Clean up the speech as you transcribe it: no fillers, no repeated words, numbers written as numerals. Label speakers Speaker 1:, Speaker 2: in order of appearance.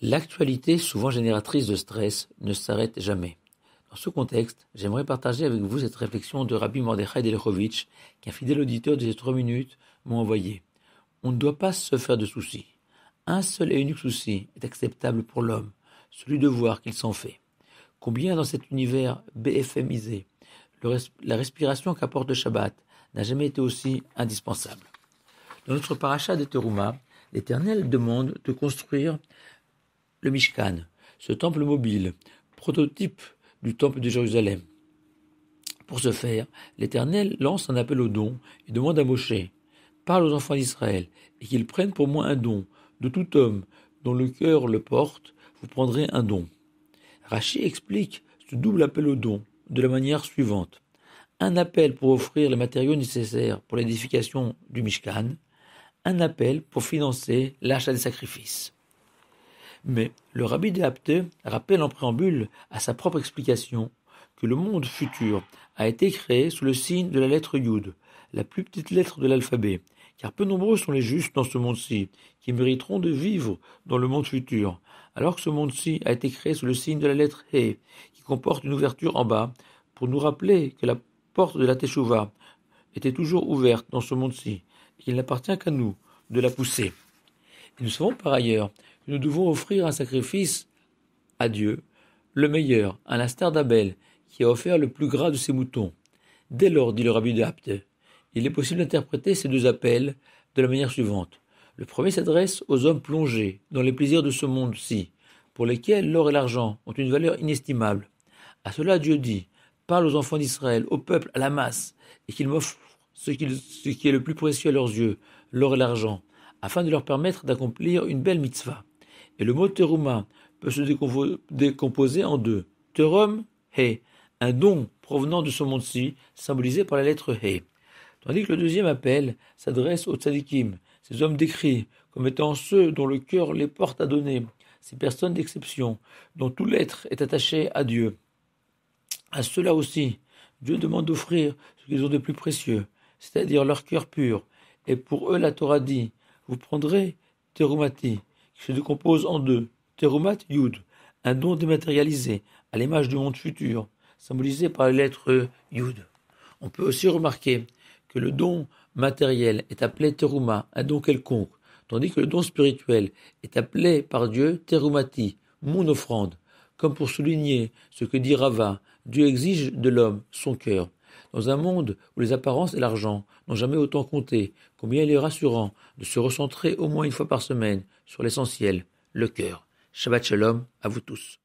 Speaker 1: L'actualité, souvent génératrice de stress, ne s'arrête jamais. Dans ce contexte, j'aimerais partager avec vous cette réflexion de Rabbi Mordechai Delechovitch, qu'un fidèle auditeur de ces 3 minutes m'a envoyé. On ne doit pas se faire de soucis. Un seul et unique souci est acceptable pour l'homme, celui de voir qu'il s'en fait. Combien dans cet univers BFMisé, la respiration qu'apporte le Shabbat n'a jamais été aussi indispensable. Dans notre paracha de Teruma, l'Éternel demande de construire le Mishkan, ce temple mobile, prototype du temple de Jérusalem. Pour ce faire, l'Éternel lance un appel aux dons et demande à Moshe, parle aux enfants d'Israël, et qu'ils prennent pour moi un don, de tout homme dont le cœur le porte, vous prendrez un don. Rachi explique ce double appel aux dons de la manière suivante. Un appel pour offrir les matériaux nécessaires pour l'édification du Mishkan, un appel pour financer l'achat des sacrifices. Mais le Rabbi de Apte rappelle en préambule à sa propre explication que le monde futur a été créé sous le signe de la lettre Yud, la plus petite lettre de l'alphabet, car peu nombreux sont les justes dans ce monde-ci, qui mériteront de vivre dans le monde futur, alors que ce monde-ci a été créé sous le signe de la lettre He, qui comporte une ouverture en bas, pour nous rappeler que la porte de la Teshuvah était toujours ouverte dans ce monde-ci, et qu'il n'appartient qu'à nous de la pousser. Et nous savons par ailleurs que nous devons offrir un sacrifice à Dieu, le meilleur, à l'instar d'Abel, qui a offert le plus gras de ses moutons. Dès lors, dit le Rabbi de Apte, il est possible d'interpréter ces deux appels de la manière suivante. Le premier s'adresse aux hommes plongés dans les plaisirs de ce monde-ci, pour lesquels l'or et l'argent ont une valeur inestimable. À cela, Dieu dit, parle aux enfants d'Israël, au peuple, à la masse, et qu'ils m'offrent ce qui est le plus précieux à leurs yeux, l'or et l'argent, afin de leur permettre d'accomplir une belle mitzvah. Et le mot teruma peut se décomposer en deux. Terum, he, un don provenant de ce monde-ci, symbolisé par la lettre he. Tandis que le deuxième appel s'adresse aux tzadikim, ces hommes décrits comme étant ceux dont le cœur les porte à donner, ces personnes d'exception, dont tout l'être est attaché à Dieu. À ceux-là aussi, Dieu demande d'offrir ce qu'ils ont de plus précieux, c'est-à-dire leur cœur pur. Et pour eux, la Torah dit, vous prendrez terumati, qui se décompose en deux, terumat yud, un don dématérialisé, à l'image du monde futur, symbolisé par la lettre yud. On peut aussi remarquer que le don matériel est appelé teruma, un don quelconque, tandis que le don spirituel est appelé par Dieu terumati, mon offrande, comme pour souligner ce que dit Rava, Dieu exige de l'homme son cœur. Dans un monde où les apparences et l'argent n'ont jamais autant compté, combien il est rassurant de se recentrer au moins une fois par semaine sur l'essentiel, le cœur. Shabbat Shalom à vous tous.